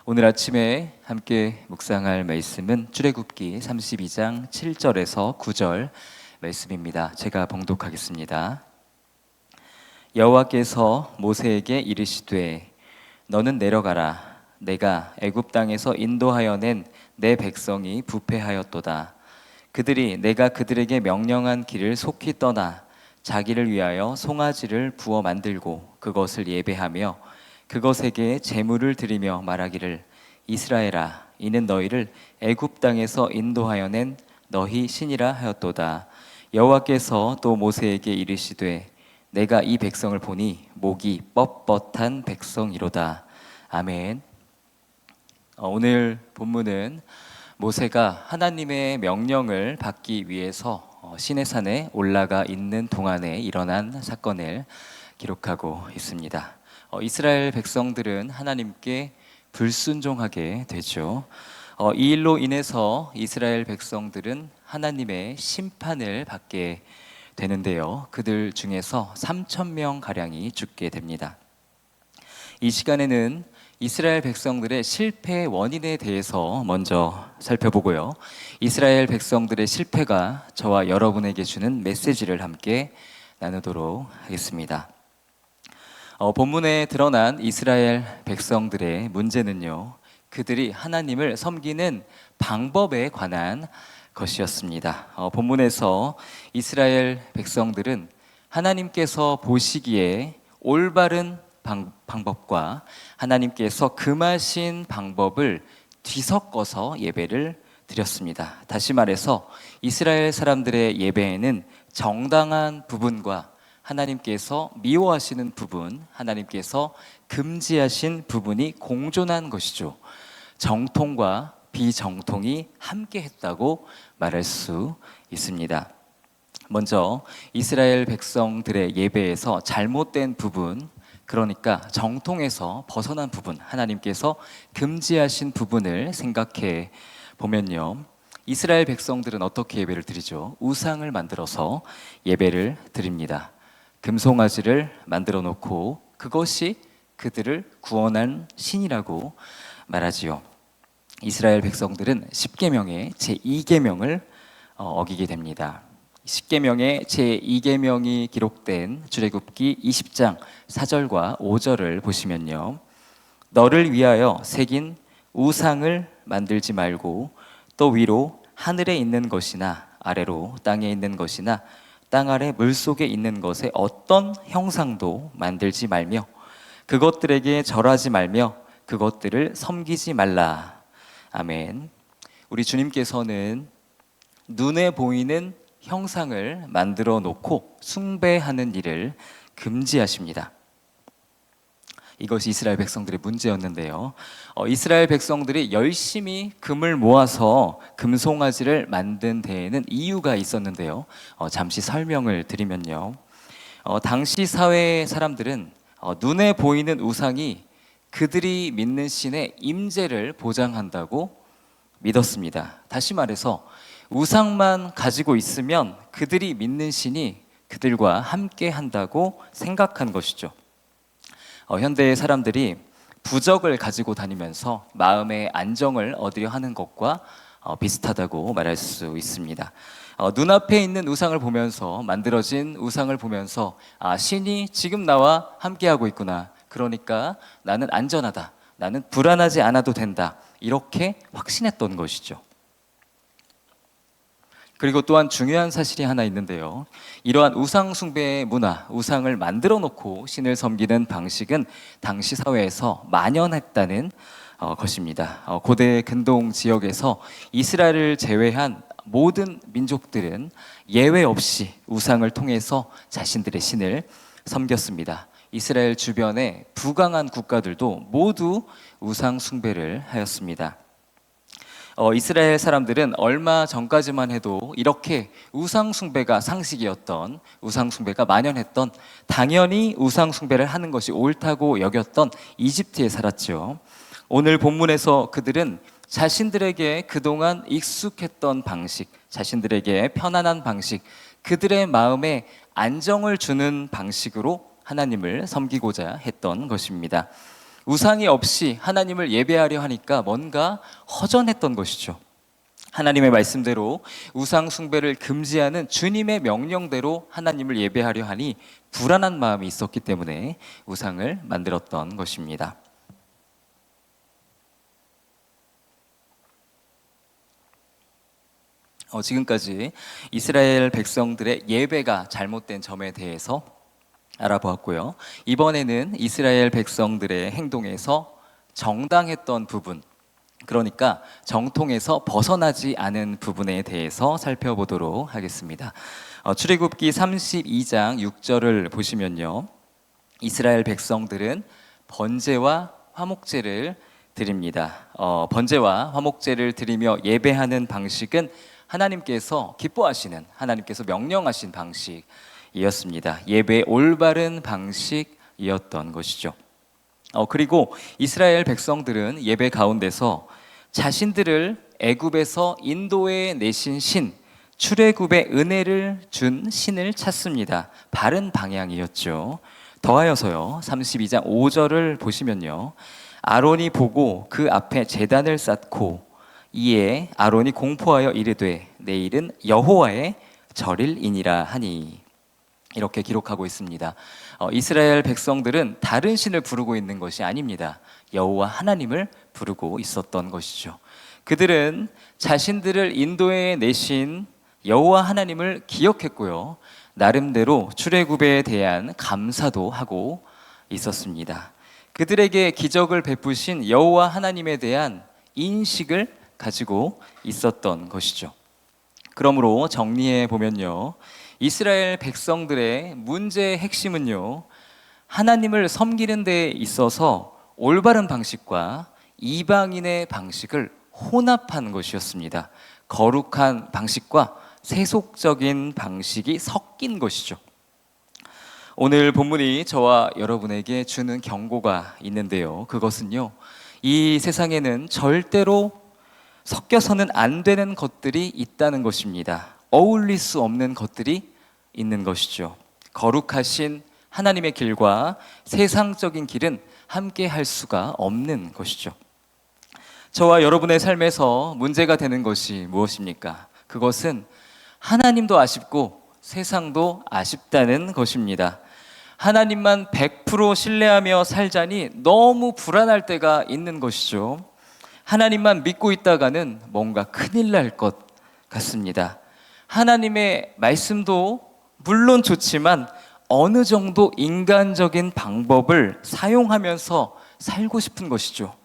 오늘 아침에 함께 묵상할 말씀은 출애굽기 32장 7절에서 9절 말씀입니다. 제가 봉독하겠습니다. 여호와께서 모세에게 이르시되 너는 내려가라. 내가 애굽 땅에서 인도하여 낸 내 백성이 부패하였도다. 그들이 내가 그들에게 명령한 길을 속히 떠나 자기를 위하여 송아지를 부어 만들고 그것을 예배하며 그것에게 제물을 드리며 말하기를 이스라엘아 이는 너희를 애굽 땅에서 인도하여 낸 너희 신이라 하였도다. 여호와께서 또 모세에게 이르시되 내가 이 백성을 보니 목이 뻣뻣한 백성이로다. 아멘. 오늘 본문은 모세가 하나님의 명령을 받기 위해서 시내산에 올라가 있는 동안에 일어난 사건을 기록하고 있습니다. 이스라엘 백성들은 하나님께 불순종하게 되죠. 이 일로 인해서 이스라엘 백성들은 하나님의 심판을 받게 되는데요. 그들 중에서 3,000명 가량이 죽게 됩니다. 이 시간에는 이스라엘 백성들의 실패의 원인에 대해서 먼저 살펴보고요. 이스라엘 백성들의 실패가 저와 여러분에게 주는 메시지를 함께 나누도록 하겠습니다. 본문에 드러난 이스라엘 백성들의 문제는요, 그들이 하나님을 섬기는 방법에 관한 것이었습니다. 본문에서 이스라엘 백성들은 하나님께서 보시기에 올바른 방법과 하나님께서 금하신 방법을 뒤섞어서 예배를 드렸습니다. 다시 말해서 이스라엘 사람들의 예배에는 정당한 부분과 하나님께서 미워하시는 부분, 하나님께서 금지하신 부분이 공존한 것이죠. 정통과 비정통이 함께 했다고 말할 수 있습니다. 먼저 이스라엘 백성들의 예배에서 잘못된 부분, 그러니까 정통에서 벗어난 부분, 하나님께서 금지하신 부분을 생각해 보면요, 이스라엘 백성들은 어떻게 예배를 드리죠? 우상을 만들어서 예배를 드립니다. 금송아지를 만들어 놓고 그것이 그들을 구원한 신이라고 말하지요. 이스라엘 백성들은 십계명의 제2계명을 어기게 됩니다. 십계명의 제2계명이 기록된 출애굽기 20장 4절과 5절을 보시면요, 너를 위하여 새긴 우상을 만들지 말고 또 위로 하늘에 있는 것이나 아래로 땅에 있는 것이나 땅 아래 물속에 있는 것에 어떤 형상도 만들지 말며 그것들에게 절하지 말며 그것들을 섬기지 말라. 아멘. 우리 주님께서는 눈에 보이는 형상을 만들어 놓고 숭배하는 일을 금지하십니다. 이것이 이스라엘 백성들의 문제였는데요. 이스라엘 백성들이 열심히 금을 모아서 금송아지를 만든 데에는 이유가 있었는데요. 잠시 설명을 드리면요. 당시 사회의 사람들은 눈에 보이는 우상이 그들이 믿는 신의 임재를 보장한다고 믿었습니다. 다시 말해서 우상만 가지고 있으면 그들이 믿는 신이 그들과 함께 한다고 생각한 것이죠. 현대의 사람들이 부적을 가지고 다니면서 마음의 안정을 얻으려 하는 것과 비슷하다고 말할 수 있습니다. 눈앞에 있는 우상을 보면서, 만들어진 우상을 보면서 신이 지금 나와 함께하고 있구나. 그러니까 나는 안전하다. 나는 불안하지 않아도 된다. 이렇게 확신했던 것이죠. 그리고 또한 중요한 사실이 하나 있는데요. 이러한 우상 숭배의 문화, 우상을 만들어 놓고 신을 섬기는 방식은 당시 사회에서 만연했다는 것입니다. 고대 근동 지역에서 이스라엘을 제외한 모든 민족들은 예외 없이 우상을 통해서 자신들의 신을 섬겼습니다. 이스라엘 주변의 부강한 국가들도 모두 우상 숭배를 하였습니다. 이스라엘 사람들은 얼마 전까지만 해도 이렇게 우상 숭배가 상식이었던, 우상 숭배가 만연했던, 당연히 우상 숭배를 하는 것이 옳다고 여겼던 이집트에 살았죠. 오늘 본문에서 그들은 자신들에게 그동안 익숙했던 방식, 자신들에게 편안한 방식, 그들의 마음에 안정을 주는 방식으로 하나님을 섬기고자 했던 것입니다. 우상이 없이 하나님을 예배하려 하니까 뭔가 허전했던 것이죠. 하나님의 말씀대로 우상 숭배를 금지하는 주님의 명령대로 하나님을 예배하려 하니 불안한 마음이 있었기 때문에 우상을 만들었던 것입니다. 지금까지 이스라엘 백성들의 예배가 잘못된 점에 대해서 알아보았고요. 이번에는 이스라엘 백성들의 행동에서 정당했던 부분, 그러니까 정통에서 벗어나지 않은 부분에 대해서 살펴보도록 하겠습니다. 출애굽기 32장 6절을 보시면요, 이스라엘 백성들은 번제와 화목제를 드립니다. 번제와 화목제를 드리며 예배하는 방식은 하나님께서 기뻐하시는, 하나님께서 명령하신 방식이었습니다. 예배의 올바른 방식이었던 것이죠. 그리고 이스라엘 백성들은 예배 가운데서 자신들을 애굽에서 인도해 내신 신, 출애굽의 은혜를 준 신을 찾습니다. 바른 방향이었죠. 더하여서요, 32장 5절을 보시면요, 아론이 보고 그 앞에 제단을 쌓고 이에 아론이 공포하여 이르되 내일은 여호와의 절일이니라 하니, 이렇게 기록하고 있습니다. 이스라엘 백성들은 다른 신을 부르고 있는 것이 아닙니다. 여호와 하나님을 부르고 있었던 것이죠. 그들은 자신들을 인도해 내신 여호와 하나님을 기억했고요, 나름대로 출애굽에 대한 감사도 하고 있었습니다. 그들에게 기적을 베푸신 여호와 하나님에 대한 인식을 가지고 있었던 것이죠. 그러므로 정리해 보면요, 이스라엘 백성들의 문제의 핵심은요, 하나님을 섬기는 데 있어서 올바른 방식과 이방인의 방식을 혼합한 것이었습니다. 거룩한 방식과 세속적인 방식이 섞인 것이죠. 오늘 본문이 저와 여러분에게 주는 경고가 있는데요, 그것은요, 이 세상에는 절대로 섞여서는 안 되는 것들이 있다는 것입니다. 어울릴 수 없는 것들이 있는 것이죠. 거룩하신 하나님의 길과 세상적인 길은 함께 할 수가 없는 것이죠. 저와 여러분의 삶에서 문제가 되는 것이 무엇입니까? 그것은 하나님도 아쉽고 세상도 아쉽다는 것입니다. 하나님만 100% 신뢰하며 살자니 너무 불안할 때가 있는 것이죠. 하나님만 믿고 있다가는 뭔가 큰일 날 것 같습니다. 하나님의 말씀도 물론 좋지만 어느 정도 인간적인 방법을 사용하면서 살고 싶은 것이죠.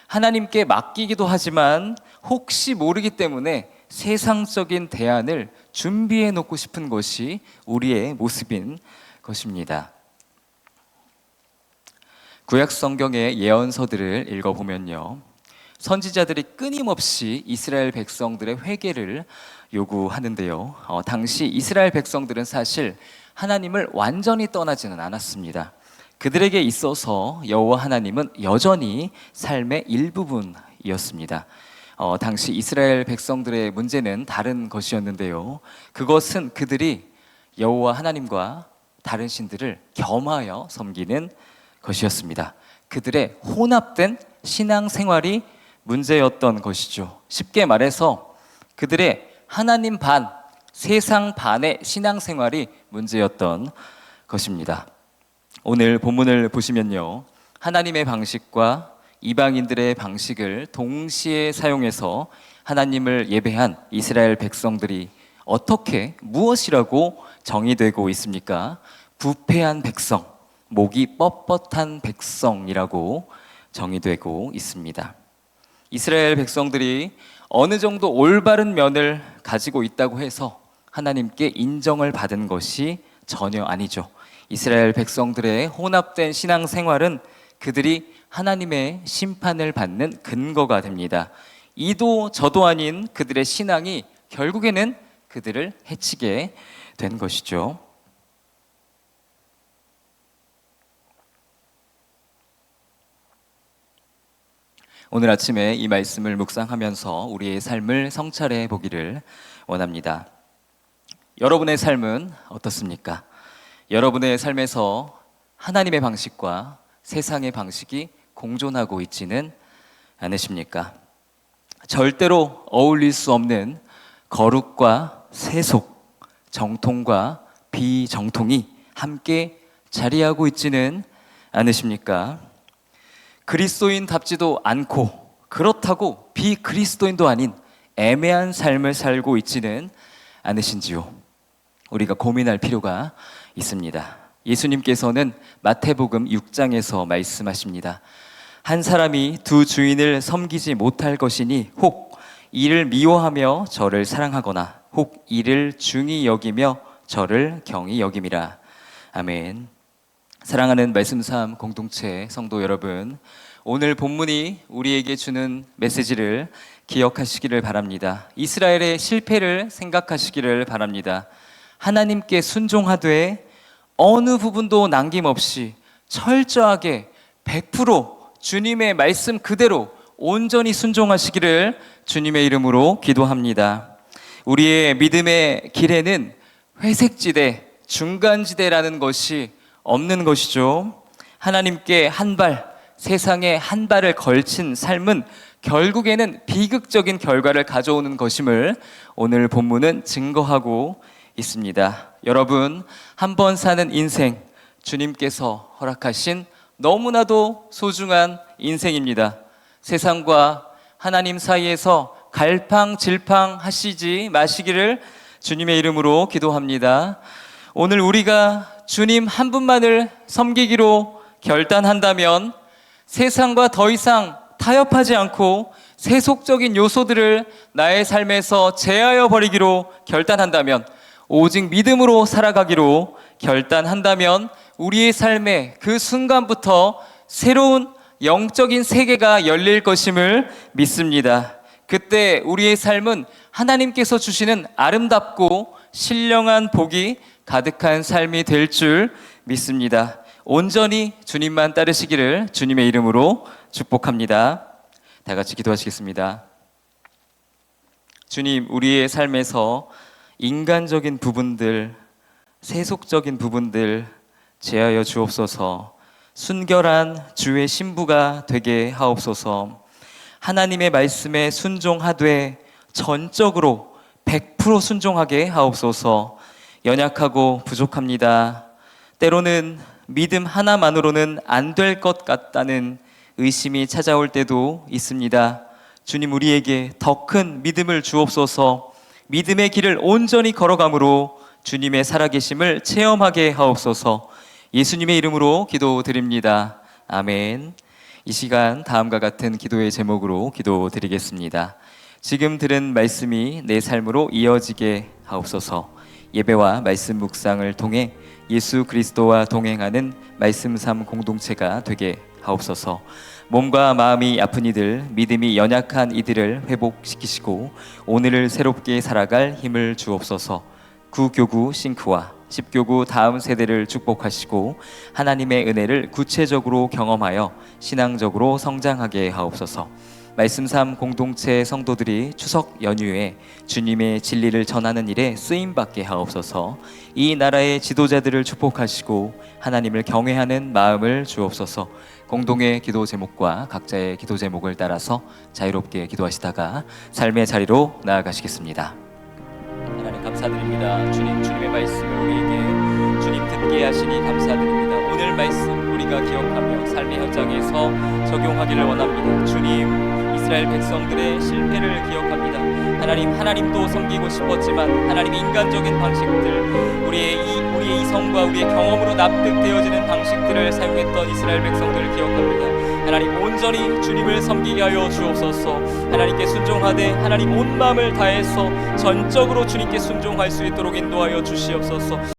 하나님께 맡기기도 하지만 혹시 모르기 때문에 세상적인 대안을 준비해 놓고 싶은 것이 우리의 모습인 것입니다. 구약 성경의 예언서들을 읽어보면요, 선지자들이 끊임없이 이스라엘 백성들의 회개를 요구하는데요, 당시 이스라엘 백성들은 사실 하나님을 완전히 떠나지는 않았습니다. 그들에게 있어서 여호와 하나님은 여전히 삶의 일부분이었습니다. 당시 이스라엘 백성들의 문제는 다른 것이었는데요, 그것은 그들이 여호와 하나님과 다른 신들을 겸하여 섬기는 것이었습니다. 그들의 혼합된 신앙생활이 문제였던 것이죠. 쉽게 말해서 그들의 하나님 반, 세상 반의 신앙생활이 문제였던 것입니다. 오늘 본문을 보시면요, 하나님의 방식과 이방인들의 방식을 동시에 사용해서 하나님을 예배한 이스라엘 백성들이 어떻게, 무엇이라고 정의되고 있습니까? 부패한 백성, 목이 뻣뻣한 백성이라고 정의되고 있습니다. 이스라엘 백성들이 어느 정도 올바른 면을 가지고 있다고 해서 하나님께 인정을 받은 것이 전혀 아니죠. 이스라엘 백성들의 혼합된 신앙생활은 그들이 하나님의 심판을 받는 근거가 됩니다. 이도 저도 아닌 그들의 신앙이 결국에는 그들을 해치게 된 것이죠. 오늘 아침에 이 말씀을 묵상하면서 우리의 삶을 성찰해 보기를 원합니다. 여러분의 삶은 어떻습니까? 여러분의 삶에서 하나님의 방식과 세상의 방식이 공존하고 있지는 않으십니까? 절대로 어울릴 수 없는 거룩과 세속, 정통과 비정통이 함께 자리하고 있지는 않으십니까? 그리스도인답지도 않고 그렇다고 비그리스도인도 아닌 애매한 삶을 살고 있지는 않으신지요? 우리가 고민할 필요가 있습니다. 예수님께서는 마태복음 6장에서 말씀하십니다. 한 사람이 두 주인을 섬기지 못할 것이니 혹 이를 미워하며 저를 사랑하거나 혹 이를 중히 여기며 저를 경히 여김이라. 아멘. 사랑하는 말씀 삶 공동체 성도 여러분, 오늘 본문이 우리에게 주는 메시지를 기억하시기를 바랍니다. 이스라엘의 실패를 생각하시기를 바랍니다. 하나님께 순종하되 어느 부분도 남김없이 철저하게 100% 주님의 말씀 그대로 온전히 순종하시기를 주님의 이름으로 기도합니다. 우리의 믿음의 길에는 회색지대, 중간지대라는 것이 없는 것이죠. 하나님께 한 발, 세상에 한 발을 걸친 삶은 결국에는 비극적인 결과를 가져오는 것임을 오늘 본문은 증거하고 있습니다. 여러분, 한 번 사는 인생, 주님께서 허락하신 너무나도 소중한 인생입니다. 세상과 하나님 사이에서 갈팡질팡 하시지 마시기를 주님의 이름으로 기도합니다. 오늘 우리가 주님 한 분만을 섬기기로 결단한다면 세상과 더 이상 타협하지 않고 세속적인 요소들을 나의 삶에서 제하여 버리기로 결단한다면, 오직 믿음으로 살아가기로 결단한다면 우리의 삶에 그 순간부터 새로운 영적인 세계가 열릴 것임을 믿습니다. 그때 우리의 삶은 하나님께서 주시는 아름답고 신령한 복이 가득한 삶이 될 줄 믿습니다. 온전히 주님만 따르시기를 주님의 이름으로 축복합니다. 다 같이 기도하시겠습니다. 주님, 우리의 삶에서 인간적인 부분들, 세속적인 부분들 제하여 주옵소서. 순결한 주의 신부가 되게 하옵소서. 하나님의 말씀에 순종하되 전적으로 100% 순종하게 하옵소서. 연약하고 부족합니다. 때로는 믿음 하나만으로는 안 될 것 같다는 의심이 찾아올 때도 있습니다. 주님, 우리에게 더 큰 믿음을 주옵소서. 믿음의 길을 온전히 걸어감으로 주님의 살아계심을 체험하게 하옵소서. 예수님의 이름으로 기도드립니다. 아멘. 이 시간 다음과 같은 기도의 제목으로 기도드리겠습니다. 지금 들은 말씀이 내 삶으로 이어지게 하옵소서. 예배와 말씀 묵상을 통해 예수 그리스도와 동행하는 말씀 삶 공동체가 되게 하옵소서. 몸과 마음이 아픈 이들, 믿음이 연약한 이들을 회복시키시고 오늘을 새롭게 살아갈 힘을 주옵소서. 구교구 싱크와 10교구 다음 세대를 축복하시고 하나님의 은혜를 구체적으로 경험하여 신앙적으로 성장하게 하옵소서. 말씀 삶 공동체 성도들이 추석 연휴에 주님의 진리를 전하는 일에 쓰임받게 하옵소서. 이 나라의 지도자들을 축복하시고 하나님을 경외하는 마음을 주옵소서. 공동의 기도 제목과 각자의 기도 제목을 따라서 자유롭게 기도하시다가 삶의 자리로 나아가시겠습니다. 하나님 감사드립니다. 주님의 말씀을 우리에게 주님 듣게 하시니 감사드립니다. 오늘 말씀 우리가 기억하며 삶의 현장에서 적용하기를 원합니다. 주님, 이스라엘 백성들의 실패를 기억합니다. 하나님도 섬기고 싶었지만 하나님 인간적인 방식들, 우리의 이성과 우리의 경험으로 납득되어지는 방식들을 사용했던 이스라엘 백성들을 기억합니다. 하나님, 온전히 주님을 섬기게 하여 주옵소서. 하나님께 순종하되 하나님 온 마음을 다해서 전적으로 주님께 순종할 수 있도록 인도하여 주시옵소서.